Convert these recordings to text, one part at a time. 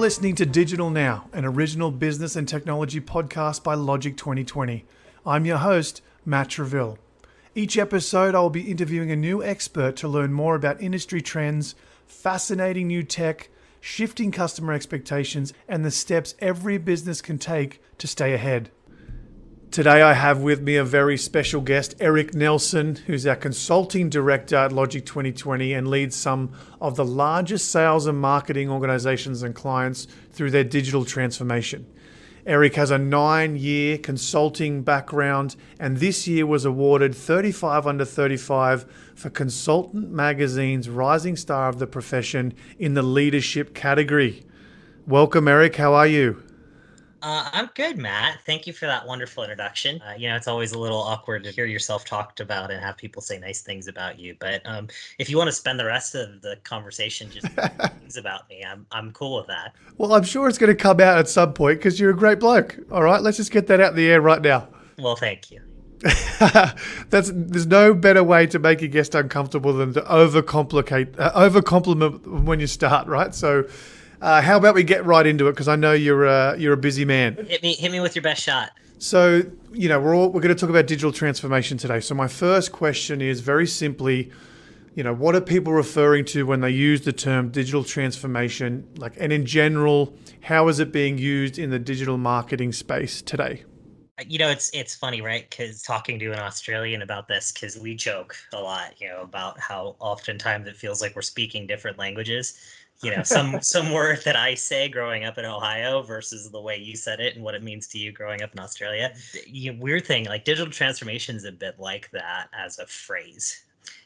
listening to Digital Now, an original business and technology podcast by Logic 2020. I'm your host, Matt Treville. Each episode, I will be interviewing a new expert to learn more about industry trends, fascinating new tech, shifting customer expectations, and the steps every business can take to stay ahead. Today, I have with me a very special guest, Eric Nelson, who's our consulting director at Logic 2020 and leads some of the largest sales and marketing organizations and clients through their digital transformation. Eric has a 9-year consulting background and this year was awarded 35 Under 35 for Consultant Magazine's Rising Star of the Profession in the leadership category. Welcome, Eric. How are you? I'm good, Matt. Thank you for that wonderful introduction. It's always a little awkward to hear yourself talked about and have people say nice things about you. But if you want to spend the rest of the conversation just things about me, I'm cool with that. Well, I'm sure it's going to come out at some point because you're a great bloke. All right, let's just get that out in the air right now. Well, thank you. There's no better way to make a guest uncomfortable than to over-compliment when you start, right? So how about we get right into it? Because I know you're a busy man. Hit me with your best shot. So, we're going to talk about digital transformation today. So my first question is very simply, what are people referring to when they use the term digital transformation? And in general, how is it being used in the digital marketing space today? It's funny, right? Because talking to an Australian about this, because we joke a lot, about how oftentimes it feels like we're speaking different languages. Some word that I say growing up in Ohio versus the way you said it and what it means to you growing up in Australia. Weird thing, like digital transformation is a bit like that as a phrase.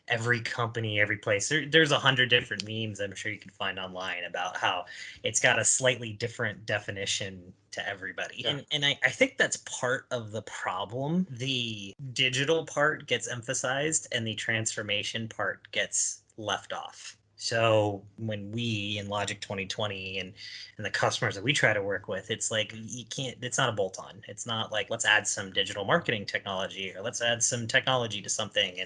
Every company, every place, there's 100 different memes I'm sure you can find online about how it's got a slightly different definition to everybody. Yeah. And I think that's part of the problem. The digital part gets emphasized and the transformation part gets left off. So when we in Logic 2020 and the customers that we try to work with, it's like it's not a bolt-on. It's not like let's add some digital marketing technology or let's add some technology to something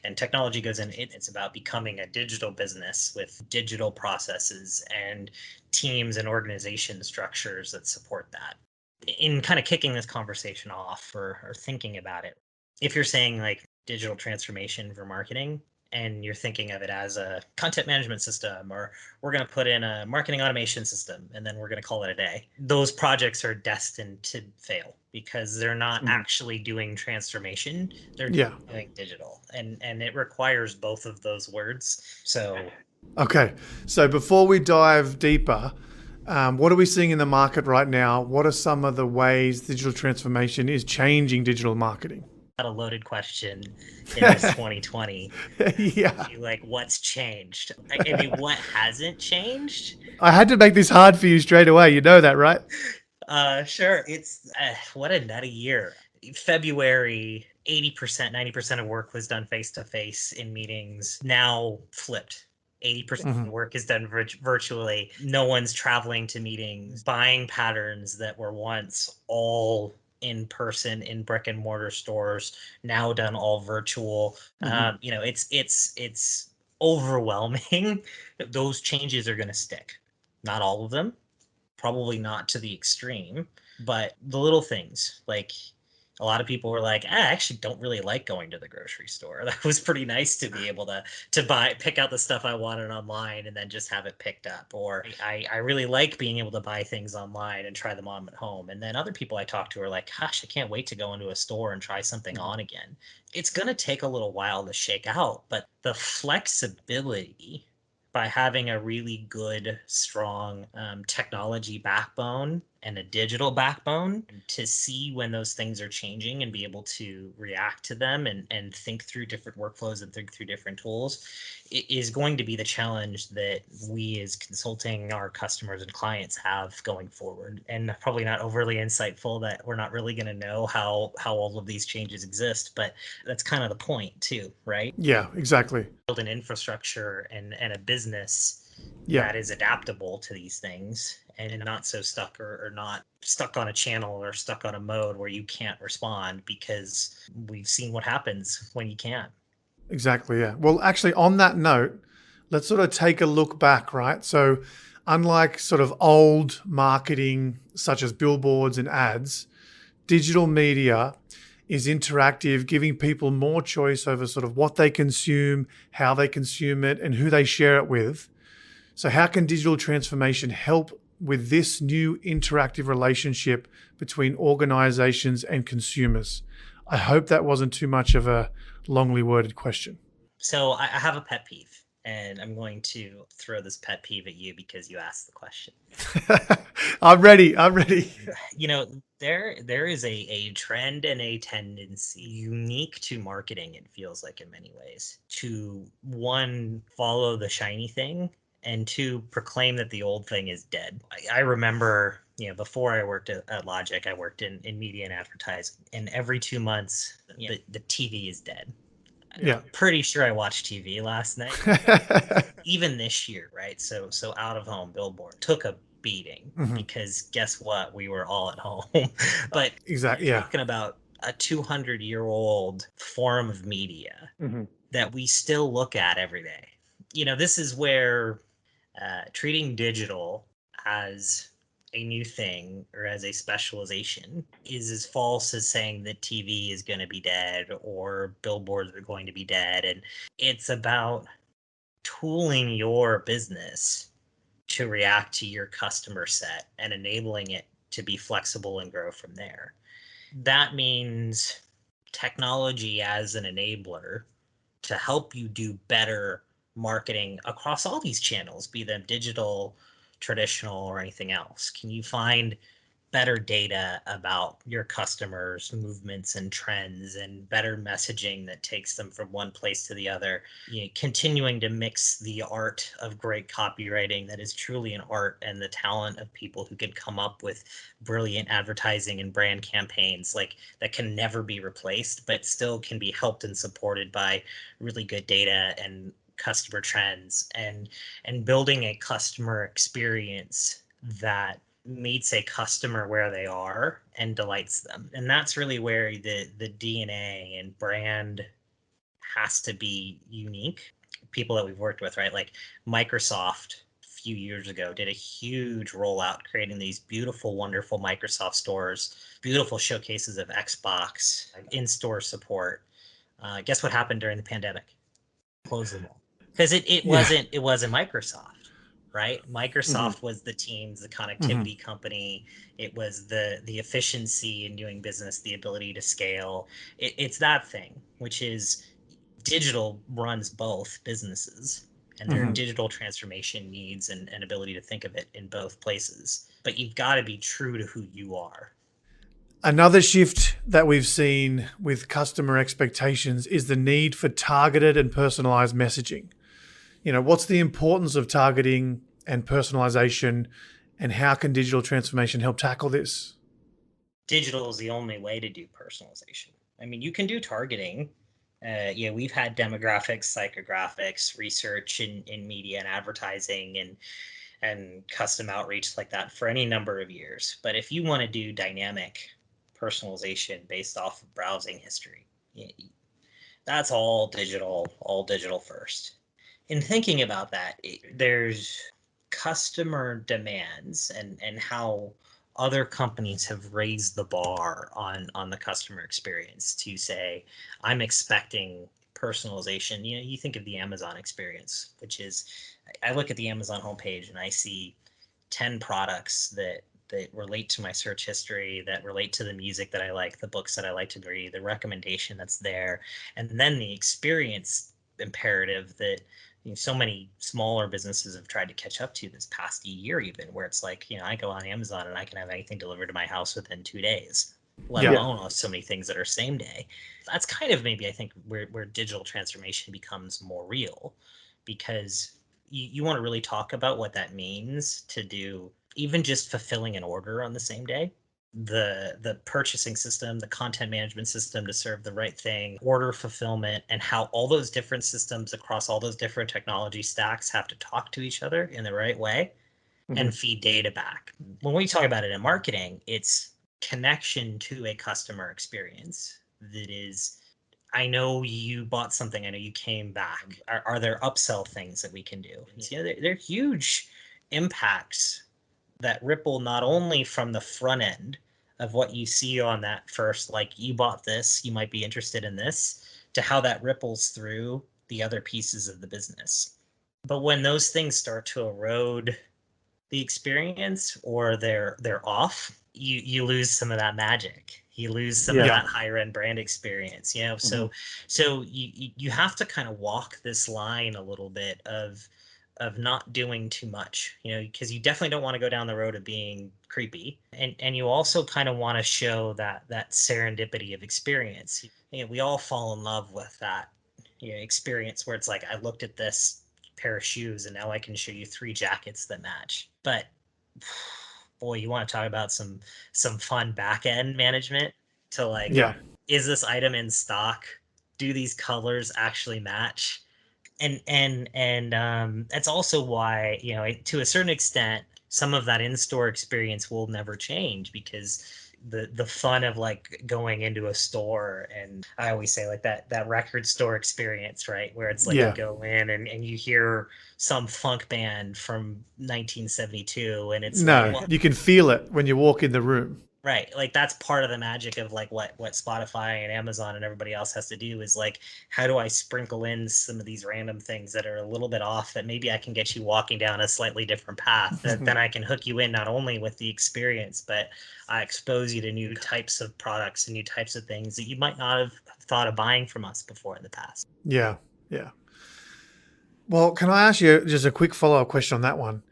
and technology goes in. It's about becoming a digital business with digital processes and teams and organization structures that support that. In kind of kicking this conversation off or thinking about it, if you're saying like digital transformation for marketing, and you're thinking of it as a content management system, or we're going to put in a marketing automation system, and then we're going to call it a day. Those projects are destined to fail because they're not actually doing transformation. They're doing digital, and it requires both of those words. So, okay. So before we dive deeper, what are we seeing in the market right now? What are some of the ways digital transformation is changing digital marketing? A loaded question in this 2020. Yeah. Like, what's changed? I mean, what hasn't changed? I had to make this hard for you straight away. You know that, right? Sure. It's what a nutty year. February, 80%, 90% of work was done face-to-face in meetings. Now flipped. 80% of work is done virtually. No one's traveling to meetings. Buying patterns that were once all in person in brick and mortar stores now done all virtual. It's overwhelming. Those changes are going to stick. Not all of them, probably not to the extreme, but the little things, like a lot of people were like, I actually don't really like going to the grocery store. That was pretty nice to be able to pick out the stuff I wanted online and then just have it picked up. Or I really like being able to buy things online and try them on at home. And then other people I talked to are like, gosh, I can't wait to go into a store and try something on again. It's going to take a little while to shake out, but the flexibility by having a really good, strong technology backbone and a digital backbone to see when those things are changing and be able to react to them and think through different workflows and think through different tools is going to be the challenge that we as consulting our customers and clients have going forward. And probably not overly insightful that we're not really going to know how all of these changes exist, but that's kind of the point too, right? Yeah, exactly. Build an infrastructure and a business that is adaptable to these things and not so stuck or not stuck on a channel or stuck on a mode where you can't respond, because we've seen what happens when you can't. Exactly, yeah. Well, actually, on that note, let's sort of take a look back, right? So Unlike sort of old marketing, such as billboards and ads, digital media is interactive, giving people more choice over sort of what they consume, how they consume it, and who they share it with. So, how can digital transformation help with this new interactive relationship between organizations and consumers? I hope that wasn't too much of a longly worded question. So I have a pet peeve, and I'm going to throw this pet peeve at you because you asked the question. I'm ready. I'm ready. You know, there is a trend and a tendency unique to marketing, it feels like in many ways, to one, follow the shiny thing, and two, proclaim that the old thing is dead. I remember, before I worked at Logic, I worked in media and advertising, and every 2 months, the TV is dead. Yeah. Pretty sure I watched TV last night. Even this year, right? So out of home billboard took a beating because guess what? We were all at home. But Exactly. you're Yeah. talking about a 200-year-old form of media that we still look at every day. This is where treating digital as a new thing or as a specialization is as false as saying that TV is going to be dead or billboards are going to be dead. And it's about tooling your business to react to your customer set and enabling it to be flexible and grow from there. That means technology as an enabler to help you do better marketing across all these channels, be them digital, traditional, or anything else. Can you find better data about your customers' movements and trends and better messaging that takes them from one place to the other? Continuing to mix the art of great copywriting that is truly an art and the talent of people who can come up with brilliant advertising and brand campaigns like that can never be replaced, but still can be helped and supported by really good data and customer trends, and building a customer experience that meets a customer where they are and delights them. And that's really where the DNA and brand has to be unique. People that we've worked with, right? Like Microsoft a few years ago did a huge rollout, creating these beautiful, wonderful Microsoft stores, beautiful showcases of Xbox, in-store support. Guess what happened during the pandemic? Close them all because Yeah. it wasn't Microsoft, right? Microsoft was the teams, the connectivity company. It was the efficiency in doing business, the ability to scale. It's that thing, which is digital runs both businesses, and their digital transformation needs and ability to think of it in both places. But you've got to be true to who you are. Another shift that we've seen with customer expectations is the need for targeted and personalized messaging. What's the importance of targeting and personalization, and how can digital transformation help tackle this? Digital is the only way to do personalization. I mean, you can do targeting. We've had demographics, psychographics, research in media and advertising and custom outreach like that for any number of years. But if you want to do dynamic personalization based off of browsing history, that's all digital first. In thinking about that, there's customer demands and how other companies have raised the bar on the customer experience to say, I'm expecting personalization. You think of the Amazon experience, which is, I look at the Amazon homepage and I see 10 products that relate to my search history, that relate to the music that I like, the books that I like to read, the recommendation that's there, and then the experience imperative that so many smaller businesses have tried to catch up to this past year, even where it's like, I go on Amazon and I can have anything delivered to my house within 2 days, let Yeah. alone so many things that are same day. That's kind of maybe I think where digital transformation becomes more real, because you want to really talk about what that means to do even just fulfilling an order on the same day. The purchasing system, the content management system to serve the right thing, order fulfillment, and how all those different systems across all those different technology stacks have to talk to each other in the right way and feed data back. When we talk about it in marketing, it's connection to a customer experience that is, I know you bought something. I know you came back. Are there upsell things that we can do? They're huge impacts that ripple not only from the front end of what you see on that first, like you bought this, you might be interested in this, to how that ripples through the other pieces of the business. But when those things start to erode the experience, or they're off, you lose some of that magic. You lose some of Yeah. that higher end brand experience, Mhm. so you have to kind of walk this line a little bit of not doing too much, because you definitely don't want to go down the road of being creepy, and you also kind of want to show that serendipity of experience. We all fall in love with that, experience where it's like, I looked at this pair of shoes and now I can show you three jackets that match. But boy, you want to talk about some fun back end management to like, Yeah. is this item in stock? Do these colors actually match? And that's also why, to a certain extent, some of that in-store experience will never change, because the fun of like going into a store, and I always say like that record store experience, right, where it's like you Yeah. go in and you hear some funk band from 1972, and it's like, No, well, you can feel it when you walk in the room. right, like that's part of the magic of like what Spotify and Amazon and everybody else has to do, is like, how do I sprinkle in some of these random things that are a little bit off, that maybe I can get you walking down a slightly different path, that then I can hook you in not only with the experience, but I expose you to new types of products and new types of things that you might not have thought of buying from us before in the past. Yeah. Yeah. Well, can I ask you just a quick follow-up question on that one?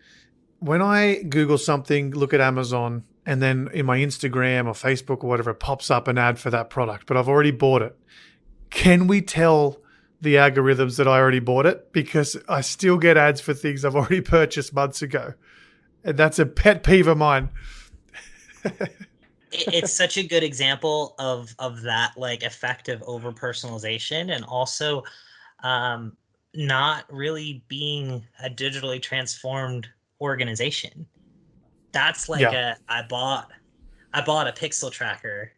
When I Google something, look at Amazon, and then in my Instagram or Facebook or whatever, it pops up an ad for that product, but I've already bought it. Can we tell the algorithms that I already bought it? Because I still get ads for things I've already purchased months ago. And that's a pet peeve of mine. It's such a good example of that like effective over personalization, and also um, not really being a digitally transformed organization. That's like Yeah. I bought a pixel tracker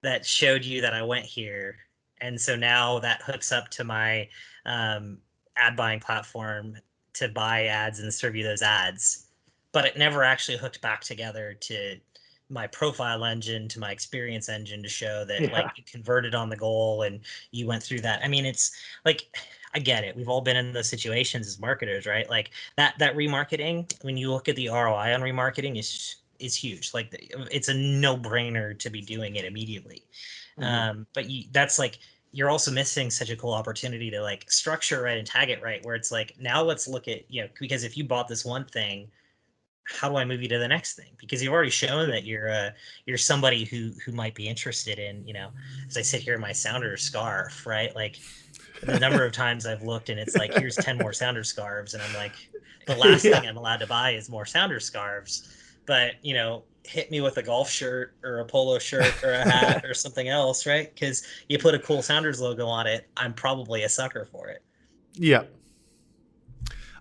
that showed you that I went here, and so now that hooks up to my um, ad buying platform to buy ads and serve you those ads, but it never actually hooked back together to my profile engine, to my experience engine, to show that like Yeah. you converted on the goal and you went through that. I mean, it's like, I get it. We've all been in those situations as marketers, right? Like that remarketing, when you look at the ROI on remarketing, is huge. Like it's a no-brainer to be doing it immediately. Mhm. But that's like, you're also missing such a cool opportunity to like structure right and tag it right, where it's like, now let's look at, because if you bought this one thing, how do I move you to the next thing? Because you've already shown that you're somebody who might be interested in, as I sit here in my Sounder scarf, right? Like the number of times I've looked and it's like, here's 10 more Sounder scarves, and I'm like, the last Yeah. thing I'm allowed to buy is more Sounder scarves. But hit me with a golf shirt or a polo shirt or a hat or something else, right? Because you put a cool Sounders logo on it, I'm probably a sucker for it. Yeah.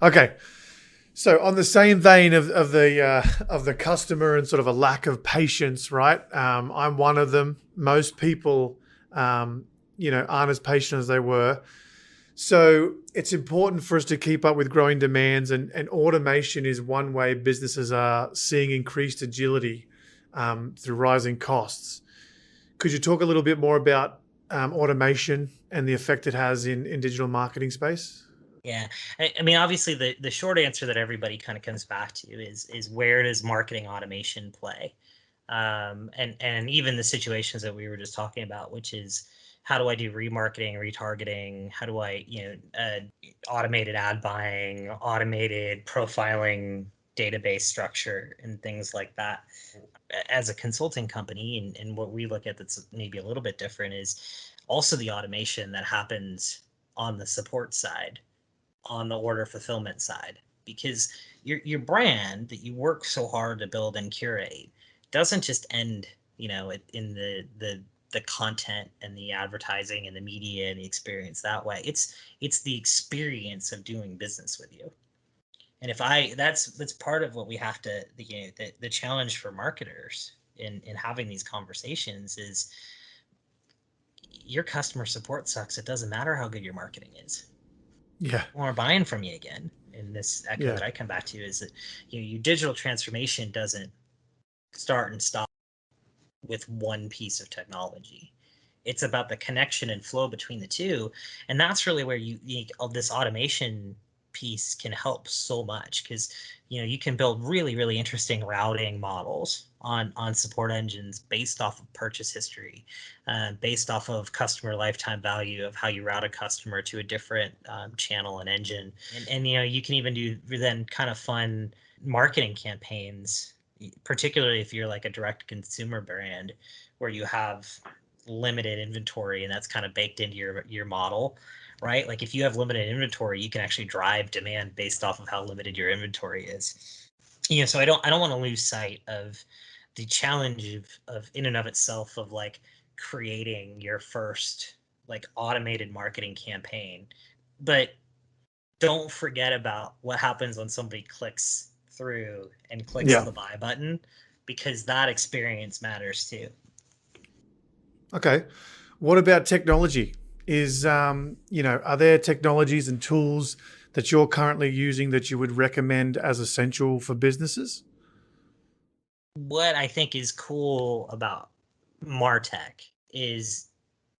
Okay. So on the same vein of the customer and sort of a lack of patience, right? I'm one of them. Most people, aren't as patient as they were. So it's important for us to keep up with growing demands, and automation is one way businesses are seeing increased agility through rising costs. Could you talk a little bit more about automation and the effect it has in digital marketing space? Yeah. I mean, obviously the short answer that everybody kind of comes back to is where does marketing automation play? And even the situations that we were just talking about, which is, how do I do remarketing, retargeting? How do I, automated ad buying, automated profiling, database structure, and things like that. As a consulting company, and what we look at that's maybe a little bit different is also the automation that happens on the support side, on the order fulfillment side, because your brand that you work so hard to build and curate doesn't just end, in the content and the advertising and the media and the experience that way. It's the experience of doing business with you. And if I that's part of what we have to, the challenge for marketers in having these conversations is, your customer support sucks. It doesn't matter how good your marketing is. Yeah. People aren't buying from you again. in this echo Yeah. that I come back to is that, your digital transformation doesn't start and stop with one piece of technology. It's about the connection and flow between the two, and that's really where this automation piece can help so much, because you can build really really interesting routing models on support engines based off of purchase history, based off of customer lifetime value of how you route a customer to a different channel and engine, and you can even do then kind of fun marketing campaigns, particularly if you're like a direct consumer brand where you have limited inventory and that's kind of baked into your model, right? Like if you have limited inventory, you can actually drive demand based off of how limited your inventory is. So I don't want to lose sight of the challenge of in and of itself of like creating your first like automated marketing campaign, but don't forget about what happens when somebody clicks through and clicks Yeah. the buy button, because that experience matters too. Okay. What about technology? Are there technologies and tools that you're currently using that you would recommend as essential for businesses? What I think is cool about Martech is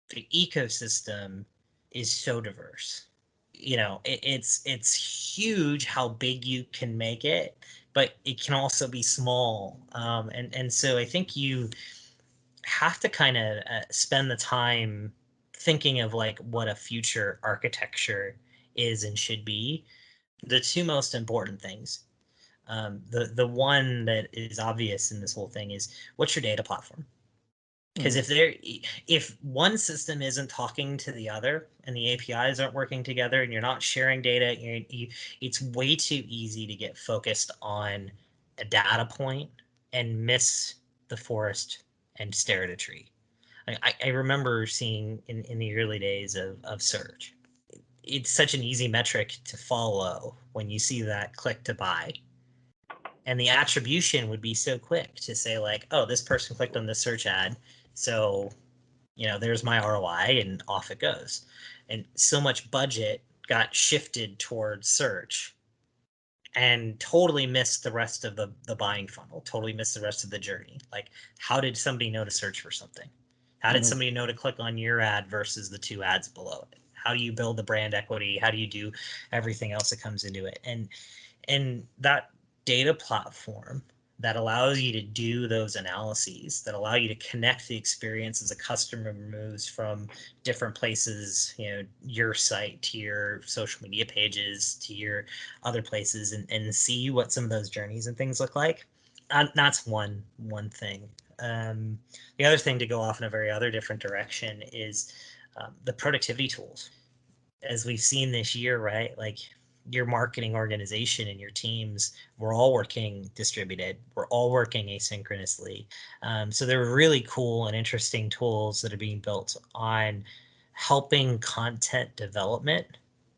the ecosystem is so diverse. It's huge how big you can make it, but it can also be small. And so I think you have to kind of spend the time thinking of like what a future architecture is and should be. The two most important things. The one that is obvious in this whole thing is, what's your data platform? Because if one system isn't talking to the other and the APIs aren't working together and you're not sharing data, it's way too easy to get focused on a data point and miss the forest and stare at a tree. I remember seeing in the early days of search, it's such an easy metric to follow when you see that click to buy. And the attribution would be so quick to say like, oh, this person clicked on this search ad, so there's my ROI, and off it goes. And so much budget got shifted towards search and totally missed the rest of the buying funnel, totally missed the rest of the journey. Like, how did somebody know to search for something? How did somebody know to click on your ad versus the two ads below it? How do you build the brand equity? How do you do everything else that comes into it? And that data platform that allows you to do those analyses, that allow you to connect the experience as a customer moves from different places, your site to your social media pages to your other places, and see what some of those journeys and things look like. That's one thing. The other thing, to go off in a very other different direction, is the productivity tools. As we've seen this year, right? Like, your marketing organization and your teams, we're all working distributed. We're all working asynchronously. So there are really cool and interesting tools that are being built on helping content development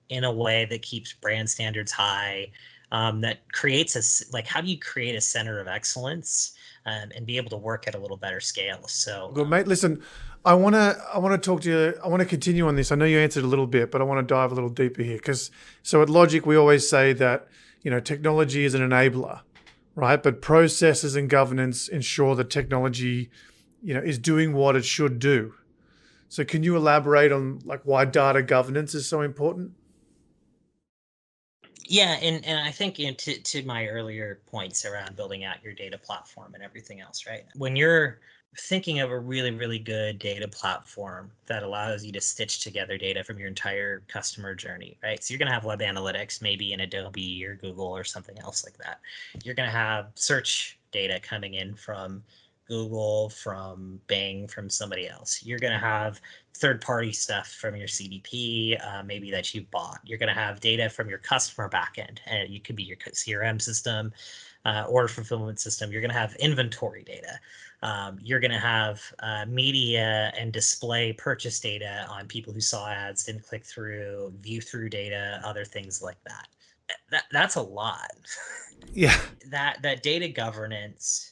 in a way that keeps brand standards high, that creates like, how do you create a center of excellence, and be able to work at a little better scale? So Good, mate. Listen, I want to talk to you. I want to continue on this. I know you answered a little bit, but I want to dive a little deeper here, because at Logic we always say that technology is an enabler, right? But processes and governance ensure that technology is doing what it should do. So can you elaborate on like why data governance is so important? Yeah, and I think, to my earlier points around building out your data platform and everything else, right? When you're thinking of a really, really good data platform that allows you to stitch together data from your entire customer journey, right? So you're going to have web analytics, maybe in Adobe or Google or something else like that. You're going to have search data coming in from Google, from Bing, from somebody else. You're going to have third-party stuff from your CDP, maybe that you bought. You're going to have data from your customer backend, and you could be your CRM system, order fulfillment system. You're going to have inventory data. You're going to have media and display purchase data on people who saw ads, didn't click through, view through data, other things like that. That's a lot. Yeah. That data governance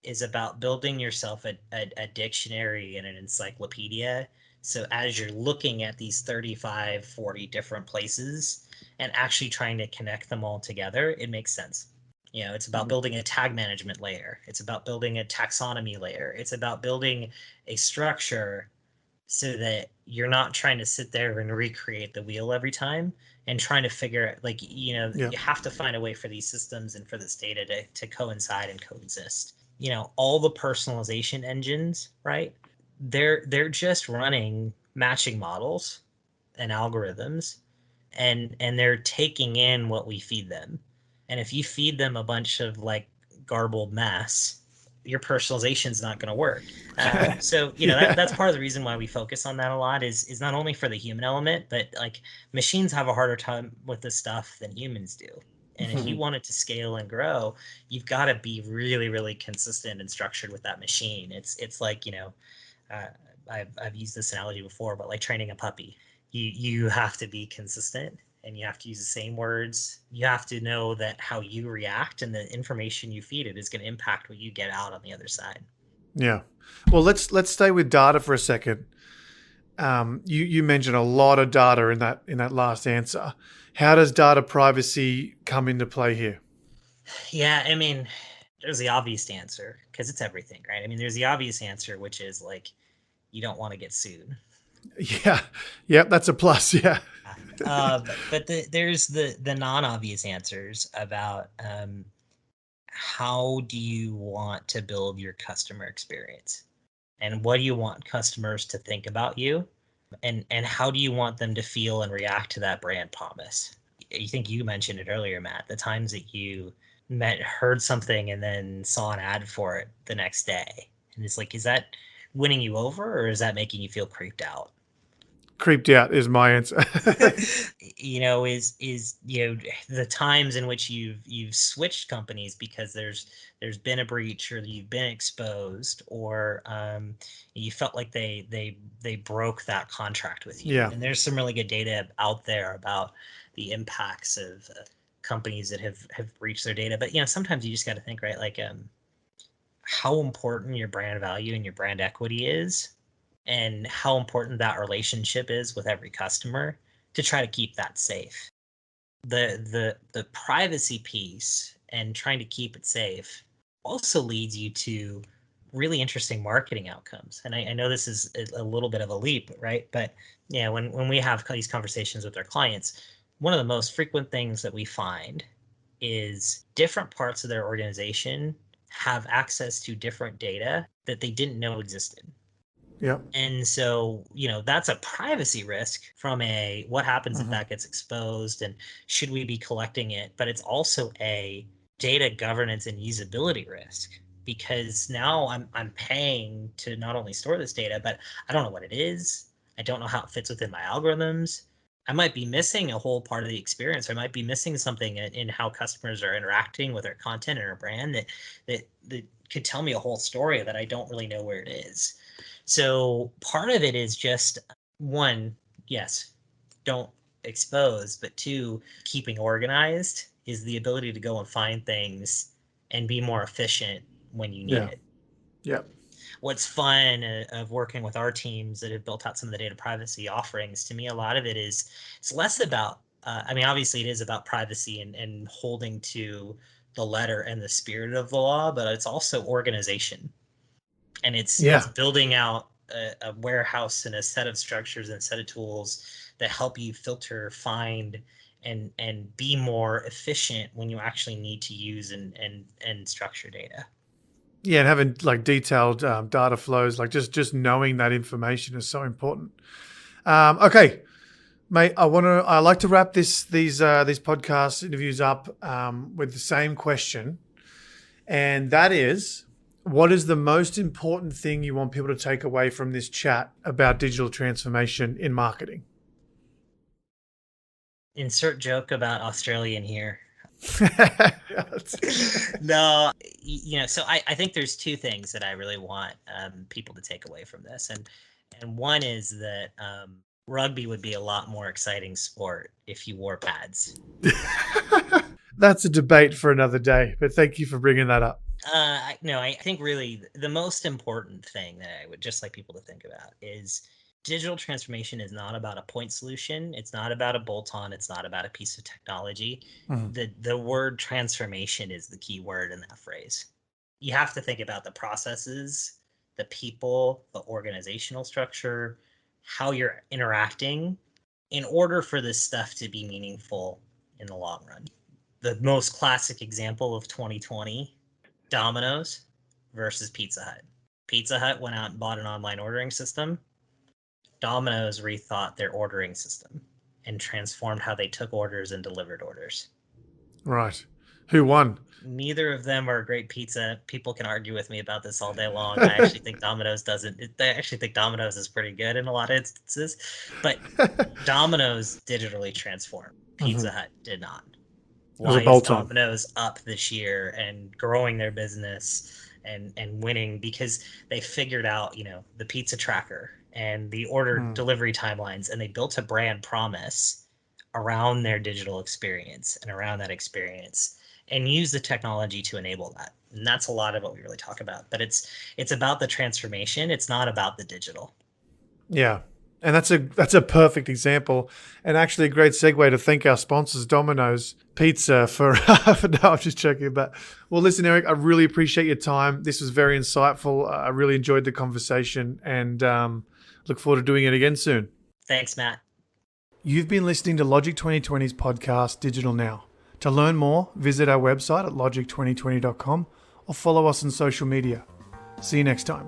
is about building yourself a dictionary and an encyclopedia So as you're looking at these 35, 40 different places and actually trying to connect them all together, it makes sense. It's about building a tag management layer. It's about building a taxonomy layer. It's about building a structure so that you're not trying to sit there and recreate the wheel every time and trying to figure out, like, Yeah. you have to find a way for these systems and for this data to coincide and coexist. All the personalization engines, right? They're just running matching models and algorithms, and they're taking in what we feed them. And if you feed them a bunch of like garbled mess, your personalization is not going to work. So that's Yeah. part of the reason why we focus on that a lot is not only for the human element, but like machines have a harder time with this stuff than humans do. And if you want it to scale and grow, you've got to be really, really consistent and structured with that machine. It's like, uh, I've used this analogy before, but like training a puppy, you have to be consistent and you have to use the same words. You have to know that how you react and the information you feed it is going to impact what you get out on the other side. Yeah. Well, let's stay with data for a second. You mentioned a lot of data in that last answer. How does data privacy come into play here? Yeah, I mean, there's the obvious answer because it's everything, right? I mean, there's the obvious answer, which is like you don't want to get sued. Yeah. Yep. That's a plus. Yeah. But there's the non-obvious answers about how do you want to build your customer experience, and what do you want customers to think about you, and how do you want them to feel and react to that brand promise. You think you mentioned it earlier, Matt, the times that you heard something and then saw an ad for it the next day, and it's like, is that winning you over or is that making you feel creeped out? Creeped out is my answer. Is the times in which you've switched companies because there's been a breach or you've been exposed, or you felt like they broke that contract with you. Yeah. And there's some really good data out there about the impacts of companies that have breached their data. But sometimes you just got to think, right, like how important your brand value and your brand equity is, and how important that relationship is with every customer to try to keep that safe. The privacy piece and trying to keep it safe also leads you to really interesting marketing outcomes. And I know this is a little bit of a leap, right? But yeah, when we have these conversations with our clients, one of the most frequent things that we find is different parts of their organization have access to different data that they didn't know existed. Yep. And so, that's a privacy risk from a what happens if Hmm. that gets exposed and should we be collecting it? But it's also a data governance and usability risk, because now I'm paying to not only store this data, but I don't know what it is. I don't know how it fits within my algorithms. I might be missing a whole part of the experience. I might be missing something in how customers are interacting with our content and our brand that could tell me a whole story that I don't really know where it is. So part of it is just, one, yes, don't expose, but two, keeping organized is the ability to go and find things and be more efficient when you need Yeah. it. Yep. What's fun of working with our teams that have built out some of the data privacy offerings, to me, a lot of it is it's less about, I mean, obviously it is about privacy and holding to the letter and the spirit of the law, but it's also organization, and it's Yeah. building out a warehouse and a set of structures and a set of tools that help you filter, find, and be more efficient when you actually need to use and structure data. Yeah. And having like detailed data flows, like just knowing that information is so important. Okay, mate. I like to wrap these podcast interviews up with the same question, and that is, what is the most important thing you want people to take away from this chat about digital transformation in marketing? Insert joke about Australian here. Yes. No, so I think there's two things that I really want people to take away from this, and one is that rugby would be a lot more exciting sport if you wore pads. That's a debate for another day, but thank you for bringing that up. No, I think really the most important thing that I would just like people to think about is Digital transformation is not about a point solution. It's not about a bolt-on. It's not about a piece of technology. Mhm. The word transformation is the key word in that phrase. You have to think about the processes, the people, the organizational structure, how you're interacting in order for this stuff to be meaningful in the long run. The most classic example of 2020, Domino's versus Pizza Hut. Pizza Hut went out and bought an online ordering system. Domino's rethought their ordering system and transformed how they took orders and delivered orders. Right. Who won? Neither of them are great pizza. People can argue with me about this all day long. I actually think Domino's doesn't. I actually think Domino's is pretty good in a lot of instances, but Domino's digitally transformed. Pizza Hut did not. It was a Why is bolt-on. Domino's up this year and growing their business and winning? Because they figured out, the pizza tracker and the order delivery timelines, and they built a brand promise around their digital experience and around that experience and use the technology to enable that. And that's a lot of what we really talk about. But it's about the transformation. It's not about the digital. Yeah. And that's a perfect example, and actually a great segue to thank our sponsors, Domino's Pizza, for no, I'm just joking. But well, listen, Eric, I really appreciate your time. This was very insightful. I really enjoyed the conversation, and look forward to doing it again soon. Thanks, Matt. You've been listening to Logic 2020's podcast, Digital Now. To learn more, visit our website at logic2020.com or follow us on social media. See you next time.